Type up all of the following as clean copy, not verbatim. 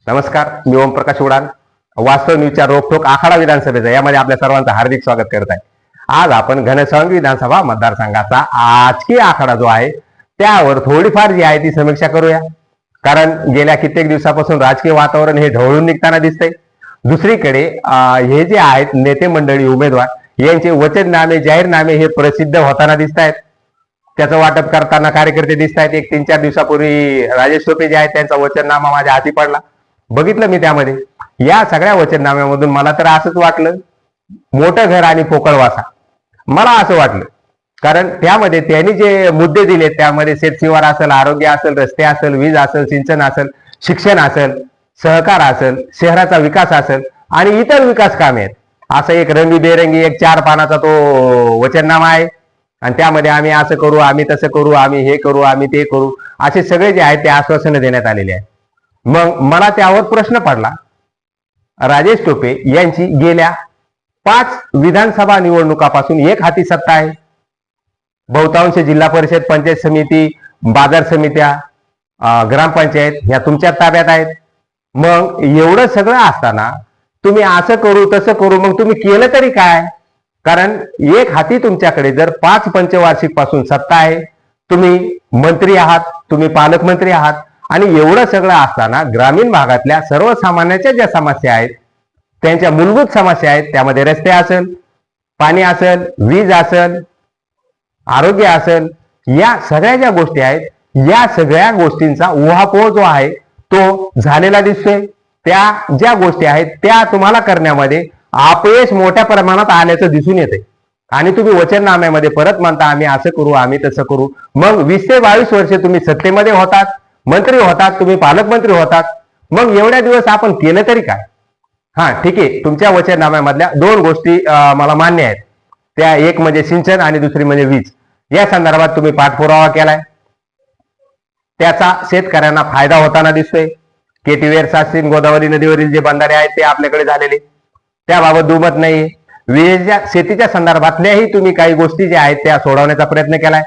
नमस्कार, मी ओमप्रकाश उडान. वास्तव न्यूजच्या रोखोक आखाडा विधानसभेचा यामध्ये आपल्या सर्वांचं हार्दिक स्वागत करत आहे. आज आपण घनसावंगी विधानसभा मतदारसंघाचा आजची आखाडा जो आहे त्यावर थोडीफार जी आहे ती समीक्षा करूया. कारण गेल्या कित्येक दिवसापासून राजकीय वातावरण हे ढवळून निघताना दिसतंय. दुसरीकडे हे जे आहेत नेते मंडळी उमेदवार यांचे वचननामे जाहीरनामे हे प्रसिद्ध होताना दिसत आहेत. त्याचं वाटप करताना कार्यकर्ते दिसत आहेत. एक 3-4 दिवसापूर्वी राजेश टोपे जे आहेत त्यांचा वचननामा माझ्या हाती पडला, बघितलं मी. त्यामध्ये या सगळ्या वचननाम्यामधून मला तर असंच वाटलं, मोठं घर आणि पोकळ वासा. मला असं वाटलं कारण त्यामध्ये त्यांनी जे मुद्दे दिले त्यामध्ये शेतशिवार असेल, आरोग्य असेल, रस्ते असेल, वीज असेल, सिंचन असेल, शिक्षण असेल, सहकार असेल, शहराचा विकास असेल आणि इतर विकास कामे आहेत. असं एक रंगीबेरंगी एक 4 पानाचा तो वचननामा आहे. आणि त्यामध्ये आम्ही असं करू, आम्ही तसं करू, आम्ही हे करू, आम्ही ते करू, असे सगळे जे आहेत ते आश्वासनं देण्यात आलेले आहेत. मग मला त्यावर प्रश्न पडला, राजेश टोपे यांची गेल्या 5 विधानसभा निवडणुकापासून एक हाती सत्ता आहे. बहुतांश जिल्हा परिषद, पंचायत समिती, बाजार समित्या, ग्रामपंचायत ह्या तुमच्या ताब्यात आहेत. मग एवढं सगळं असताना तुम्ही असं करू तसं करू, मग तुम्ही केलं तरी काय? कारण एक हाती तुमच्याकडे जर 5 पंचवार्षिक पासून सत्ता आहे, तुम्ही मंत्री आहात, तुम्ही पालकमंत्री आहात आणि एवढं सगळं असताना ग्रामीण भागातल्या सर्वसामान्यांच्या ज्या समस्या आहेत, त्यांच्या मूलभूत समस्या आहेत, त्यामध्ये रस्ते असेल, पाणी असेल, वीज असेल, आरोग्य असेल, या सगळ्या ज्या गोष्टी आहेत, या सगळ्या गोष्टींचा उहापोह जो आहे तो झालेला दिसतोय. त्या ज्या गोष्टी आहेत त्या तुम्हाला करण्यामध्ये अपयश मोठ्या प्रमाणात आल्याचं दिसून येते. आणि तुम्ही वचननाम्यामध्ये परत म्हणता आम्ही असं करू, आम्ही तसं करू. मग 20 ते 22 वर्षे तुम्ही सत्तेमध्ये होतात, मंत्री होतात, तुम्ही पालकमंत्री होतात. मग एवढ्या दिवस आपण केलं तरी काय? ठीक आहे, तुमच्या वचननाम्यामधल्या 2 गोष्टी मला मान्य आहेत. त्या एक म्हणजे सिंचन आणि दुसरी म्हणजे वीज. या संदर्भात तुम्ही पाठपुरावा केलाय, त्याचा शेतकऱ्यांना फायदा होताना दिसतोय. केटीवेर सास्तीन गोदावरी नदीवरील जे बंधारे आहेत ते आपल्याकडे झालेले, त्याबाबत दुमत नाही. विजेच्या शेतीच्या संदर्भातल्याही तुम्ही काही गोष्टी ज्या आहेत त्या सोडवण्याचा प्रयत्न केलाय.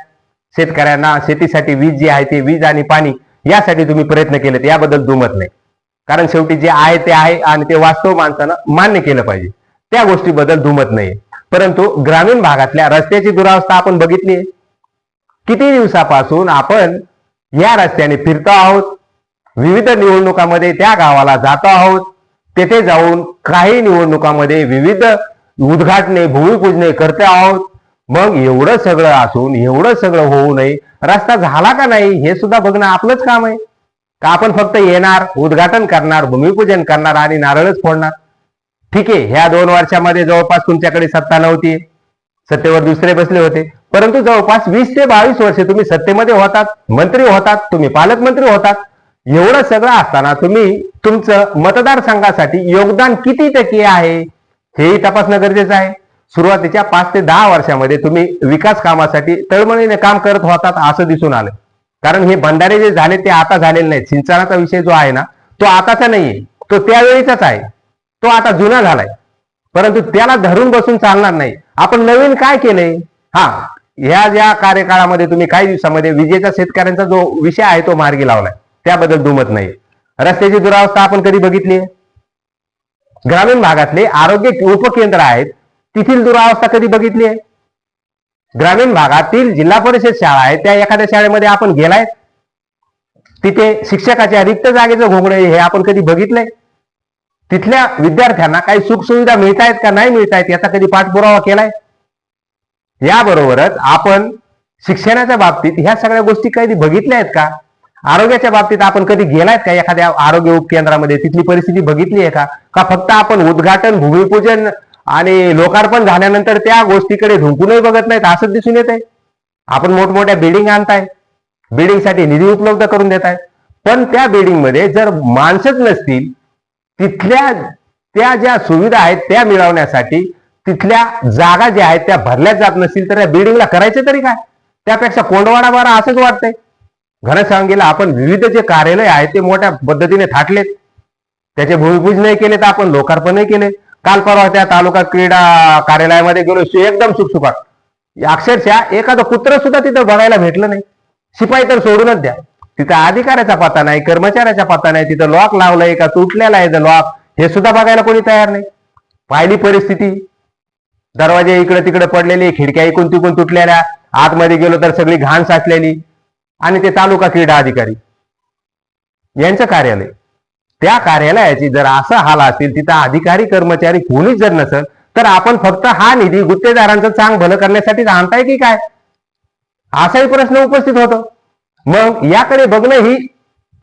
शेतकऱ्यांना शेतीसाठी वीज जी आहे ते वीज आणि पाणी यासाठी तुम्ही प्रयत्न केलेत, याबद्दल दुमत नाही. कारण शेवटी जे आहे ते आहे आणि ते वास्तव माणसानं मान्य केलं पाहिजे, त्या गोष्टीबद्दल दुमत नाही. परंतु ग्रामीण भागातल्या रस्त्याची दुरावस्था आपण बघितली. किती दिवसापासून आपण या रस्त्याने फिरतो आहोत, विविध निवडणुकामध्ये त्या गावाला जातो आहोत, तेथे जाऊन काही निवडणुकामध्ये विविध उद्घाटने, भूमिपूजने करतो आहोत. मग एवढं सगळं असून एवढं सगळं होऊ नये, रस्ता झाला का नाही हे सुद्धा बघणं आपलंच काम आहे का? आपण फक्त येणार, उद्घाटन करणार, भूमिपूजन करणार आणि नारळच फोडणार? ठीक आहे, ह्या 2 वर्षामध्ये जवळपास तुमच्याकडे सत्ता नव्हती, सत्तेवर दुसरे बसले होते. परंतु जवळपास 20 ते 22 वर्षे तुम्ही सत्तेमध्ये होतात, मंत्री होतात, तुम्ही पालकमंत्री होतात. एवढं सगळं असताना तुम्ही तुमचं मतदारसंघासाठी योगदान किती टक्के आहे हेही तपासणं गरजेचं आहे. सुरुवातीच्या 5 ते 10 वर्षामध्ये तुम्ही विकास कामासाठी तळमळीने काम करत होतात असं दिसून आलं. कारण हे बंधारे जे झाले ते आता झालेले नाहीत. सिंचनाचा विषय जो आहे ना तो आताचा नाहीये, तो त्यावेळीचाच आहे, तो आता जुना झालाय. परंतु त्याला धरून बसून चालणार नाही. आपण नवीन काय केलंय? ह्या ज्या कार्यकाळामध्ये तुम्ही काही दिवसामध्ये विजेचा शेतकऱ्यांचा जो विषय आहे तो मार्गी लावलाय, त्याबद्दल दुमत नाही. रस्त्याची दुरावस्था आपण कधी बघितली? ग्रामीण भागातले आरोग्य उपकेंद्र आहेत, तिथील दुरावस्था कधी बघितली आहे? ग्रामीण भागातील जिल्हा परिषद शाळा आहे, त्या एखाद्या शाळेमध्ये आपण गेलाय, तिथे शिक्षकाच्या रिक्त जागेचं घोंगडे हे आपण कधी बघितलंय? तिथल्या विद्यार्थ्यांना काही सुखसुविधा मिळत आहेत का नाही मिळत आहेत याचा कधी पाठपुरावा केलाय? याबरोबरच आपण शिक्षणाच्या बाबतीत ह्या सगळ्या गोष्टी कधी बघितल्या आहेत का? आरोग्याच्या बाबतीत आपण कधी गेलायत का एखाद्या आरोग्य उपकेंद्रामध्ये? तिथली परिस्थिती बघितली आहे का? का फक्त आपण उद्घाटन, भूमिपूजन आणि लोकार्पण झाल्यानंतर त्या गोष्टीकडे झुंकूनही बघत नाहीत असंच दिसून येत आहे? आपण मोठमोठ्या बिल्डिंग आणताय, बिल्डिंगसाठी निधी उपलब्ध करून देताय, पण त्या बिल्डिंगमध्ये जर माणसंच नसतील, तिथल्या त्या ज्या सुविधा आहेत त्या मिळवण्यासाठी तिथल्या जागा ज्या आहेत त्या भरल्याच जात नसतील तर त्या बिल्डिंगला करायचं तरी काय? त्यापेक्षा कोंडवाडा बरा असंच वाटतंय. घनसावंगीला आपण विविध जे कार्यालय आहेत ते मोठ्या पद्धतीने थाटलेत, त्याचे भूमिपूजनही केलेत, आपण लोकार्पणही केले. काल परवा त्या तालुका क्रीडा कार्यालयामध्ये गेलो, एकदम सुखसुखाट. अक्षरशः एखादं कुत्र सुद्धा तिथं बघायला भेटलं नाही. शिपाई तर सोडूनच द्या, तिथं अधिकाऱ्याचा पत्ता नाही, कर्मचाऱ्याचा पत्ता नाही, तिथं लॉक लावलंय का तुटलेला आहे लॉक हे सुद्धा बघायला कोणी तयार नाही. पाहिली परिस्थिती, दरवाजे इकडे तिकडे पडलेले, खिडक्या इकून तिकून तुटलेल्या, आतमध्ये गेलो तर सगळी घाण साचलेली. आणि ते तालुका क्रीडा अधिकारी यांचं कार्यालय, त्या कार्यालयाची जर असा हाल असतील, तिथं अधिकारी कर्मचारी कोणीच जर नसेल, तर आपण फक्त हा निधी गुत्तेदारांचं चांग भलं करण्यासाठी आणताय की काय, असाही प्रश्न उपस्थित होतो. मग याकडे बघणं ही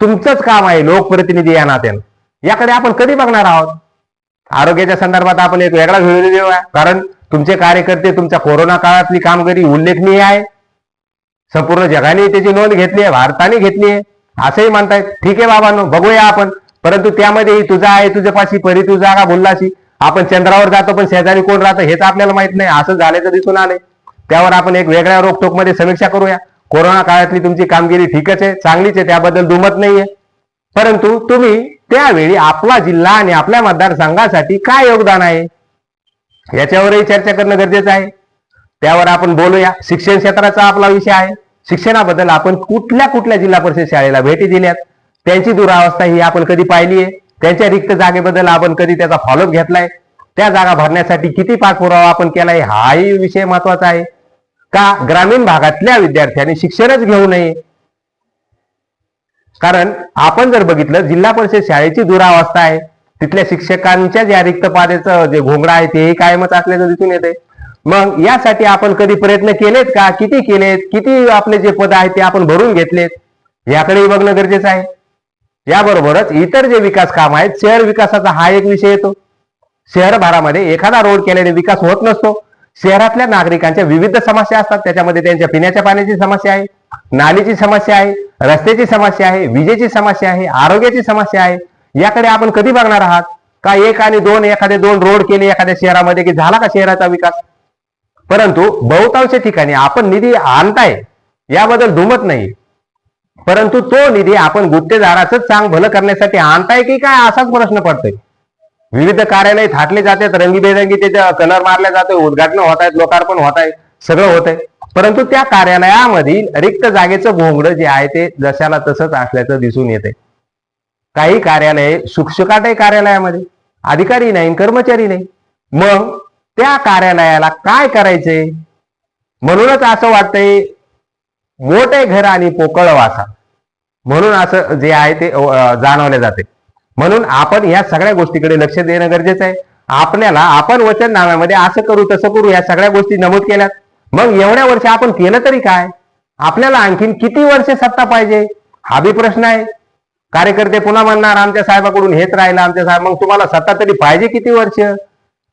तुमचंच काम आहे लोकप्रतिनिधी या नात्यानं. याकडे आपण कधी बघणार आहोत? आरोग्याच्या संदर्भात आपण एक वेगळा व्हिडिओ देऊया, कारण तुमचे कार्यकर्ते तुमच्या कोरोना काळातली कामगिरी उल्लेखनीय आहे. संपूर्ण जगाने त्याची नोंद घेतली आहे, भारताने घेतली आहे असंही म्हणतायत. ठीक आहे बाबांनो, बघूया आपण. परंतु त्यामध्येही तुझा आहे तुझ्यापाशी परी तू जागा बोललाशी. आपण चंद्रावर जातो पण शेजारी कोण राहतं हेच आपल्याला माहित नाही, असं झाल्याचं दिसून आलंय. त्यावर आपण एक वेगळ्या रोकटोक मध्ये समीक्षा करूया. कोरोना काळातली तुमची कामगिरी ठीकच आहे, चांगलीच आहे, त्याबद्दल दुमत नाहीये. परंतु तुम्ही त्यावेळी आपला जिल्हा आणि आपल्या मतदारसंघासाठी काय योगदान आहे याच्यावरही चर्चा करणं गरजेचं आहे. त्यावर आपण बोलूया. शिक्षण क्षेत्राचा आपला विषय आहे. शिक्षणाबद्दल आपण कुठल्या कुठल्या जिल्हा परिषद शाळेला भेटी दिल्यात, त्यांची दुरावस्था ही आपण कधी पाहिली आहे, त्यांच्या रिक्त जागेबद्दल आपण कधी त्याचा फॉलोअप घेतलाय, त्या जागा भरण्यासाठी किती पाठपुरावा आपण केलाय, हाही विषय महत्वाचा आहे. का ग्रामीण भागातल्या विद्यार्थ्यांनी शिक्षणच घेऊ नये? कारण आपण जर बघितलं, जिल्हा परिषद शाळेची दुरावस्था आहे, तिथल्या शिक्षकांच्या ज्या रिक्त पादेचं जे घोंगडा आहे तेही कायमच असल्याचं दिसून येते. मग यासाठी आपण कधी प्रयत्न केलेत का? किती केलेत? किती आपले जे पद आहेत ते आपण भरून घेतलेत? याकडेही बघणं गरजेचं आहे. याबरोबरच इतर जे विकास काम आहेत, शहर विकासाचा हा एक विषय येतो. शहरभरामध्ये एखादा रोड केल्याने विकास होत नसतो. शहरातल्या नागरिकांच्या विविध समस्या असतात. त्याच्यामध्ये त्यांच्या पिण्याच्या पाण्याची समस्या आहे, नालीची समस्या आहे, रस्त्याची समस्या आहे, विजेची समस्या आहे, आरोग्याची समस्या आहे. याकडे आपण कधी बघणार आहात का? एक आणि दोन, एखादे दोन रोड केले एखाद्या शहरामध्ये की झाला का शहराचा विकास? परंतु बहुतांश ठिकाणी आपण निधी आणताय याबद्दल दुमत नाही, परंतु तो निधी आपण गुत्तेदाराचं चांग भलं करण्यासाठी आणताय की काय असाच प्रश्न पडतोय. विविध कार्यालय थाटले जातात, रंगीबेरंगी त्याच्या कलर मारले जाते, उद्घाटन होत आहेत, लोकार्पण होत आहे, सगळं होत आहे. परंतु त्या कार्यालयामधील रिक्त जागेचं घोंगडं जे आहे ते जशाला तसंच असल्याचं दिसून येते. काही कार्यालय शुकशुकाट आहे, कार्यालयामध्ये अधिकारी नाही, कर्मचारी नाही. मग त्या कार्यालयाला काय करायचंय? म्हणूनच असं वाटतंय मोठे घर आणि पोकळ वासा, म्हणून असं जे आहे ते जाणवले जाते. म्हणून आपण या सगळ्या गोष्टीकडे लक्ष देणं गरजेचं आहे. आपल्याला आपण वचननाम्यामध्ये असं करू तसं करू या सगळ्या गोष्टी नमूद केल्यात. मग एवढ्या वर्ष आपण केलं तरी काय? आपल्याला आणखीन किती वर्ष सत्ता पाहिजे हा बी प्रश्न आहे. कार्यकर्ते पुन्हा म्हणणार आमच्या साहेबाकडून हेच राहिलं, आमच्या साहेब. मग तुम्हाला सत्ता तरी पाहिजे किती वर्ष?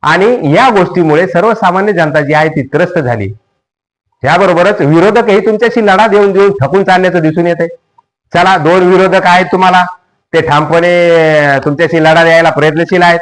आणि या गोष्टीमुळे सर्वसामान्य जनता जी आहे ती त्रस्त झाली. याबरोबरच विरोधकही तुमच्याशी लढा देऊन देऊन थकून चालल्याचं दिसून येते. चला, दोन विरोधक आहेत तुम्हाला, ते ठामपणे तुमच्याशी लढा द्यायला प्रयत्नशील आहेत.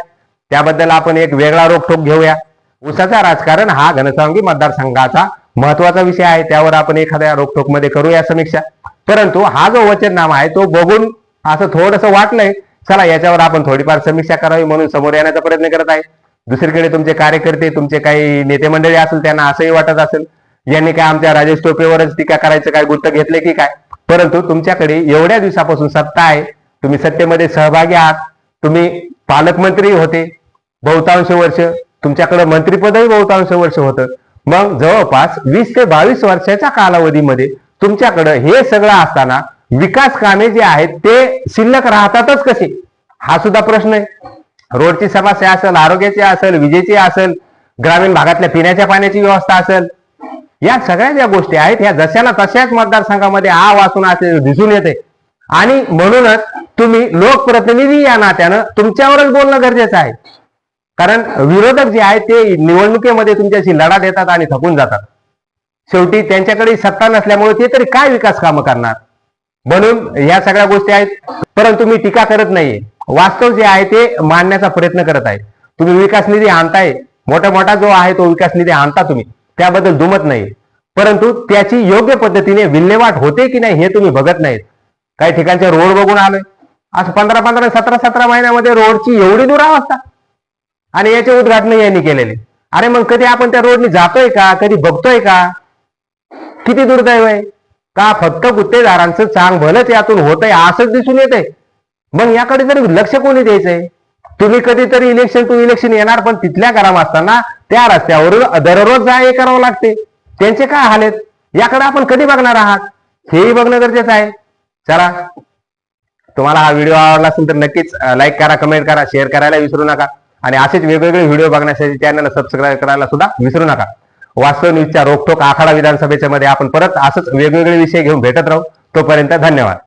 त्याबद्दल आपण एक वेगळा रोखोक घेऊया. ऊसाचा राजकारण हा घनसावंगी मतदारसंघाचा महत्वाचा विषय आहे. त्यावर आपण एखाद्या रोखोक मध्ये करूया समीक्षा. परंतु हा जो वचननामा आहे तो बघून असं थोडंसं वाटलंय, चला याच्यावर आपण थोडीफार समीक्षा करावी म्हणून समोर येण्याचा प्रयत्न करत आहे. दुसरीकडे तुमचे कार्यकर्ते, तुमचे काही नेते मंडळी असेल, त्यांना असंही वाटत असेल यांनी काय आमच्या राजेश टोपेवरच टीका करायचं काय गुत्त घेतले की काय? परंतु तुमच्याकडे एवढ्या दिवसापासून सत्ता आहे, तुम्ही सत्तेमध्ये सहभागी आहात, तुम्ही पालकमंत्री होते बहुतांश वर्ष, तुमच्याकडे मंत्रिपदही बहुतांश वर्ष होतं. मग जवळपास 20 ते 22 वर्षाच्या कालावधीमध्ये तुमच्याकडे हे सगळं असताना विकास कामे जे आहेत ते शिल्लक राहतातच कसे, हा सुद्धा प्रश्न आहे. रोडची समस्या असेल, आरोग्याची असेल, विजेची असेल, ग्रामीण भागातल्या पिण्याच्या पाण्याची व्यवस्था असेल, या सगळ्या ज्या गोष्टी आहेत ह्या जशाला तशाच मतदारसंघामध्ये आ वाचून असे दिसून येते. आणि म्हणूनच तुम्ही लोकप्रतिनिधी या नात्यानं तुमच्यावरच बोलणं गरजेचं आहे. कारण विरोधक जे आहेत ते निवडणुकीमध्ये तुमच्याशी लढा देतात आणि थकून जातात. शेवटी त्यांच्याकडे सत्ता नसल्यामुळे ते तरी काय विकास कामं करणार? म्हणून या सगळ्या गोष्टी आहेत. परंतु मी टीका करत नाहीये, वास्तव जे आहे ते मांडण्याचा प्रयत्न करत आहे. तुम्ही विकास निधी आणताय, मोठा मोठा जो आहे तो विकास निधी आणता तुम्ही, त्याबद्दल दुमत नाही. परंतु त्याची योग्य पद्धतीने विल्हेवाट होते की नाही हे तुम्ही बघत नाहीत. काही ठिकाणचे रोड बघून आलोय, आज 15-15, 17-17 महिन्यामध्ये रोडची एवढी दुरावस्था आणि याचे उद्घाटन यांनी केलेले. अरे मग कधी आपण त्या रोडनी जातोय का? कधी बघतोय का? किती दुर्दैव आहे. का फक्त गुत्तेदारांचं चांग भलंच यातून होतंय असंच दिसून येतंय? मग याकडे जर लक्ष कोणी द्यायचंय? तुम्ही कधीतरी इलेक्शन टू इलेक्शन येणार, पण तिथल्या गरम असताना त्या रस्त्यावरून दररोज जा ये करावं लागते. त्यांचे काय हाल आहेत याकडे आपण कधी बघणार आहात? हेही बघणं गरजेचं आहे. चला, तुम्हाला हा व्हिडिओ आवडला असेल तर नक्कीच लाईक करा, कमेंट करा, शेअर करायला विसरू नका. आणि असेच वेगवेगळे व्हिडिओ बघण्यासाठी चॅनलला सबस्क्राईब करायला सुद्धा विसरू नका. वास्तव न्यूजच्या रोखोक आखाडा विधानसभेच्या मध्ये आपण परत असंच वेगवेगळे विषय घेऊन भेटत राहू. तोपर्यंत धन्यवाद.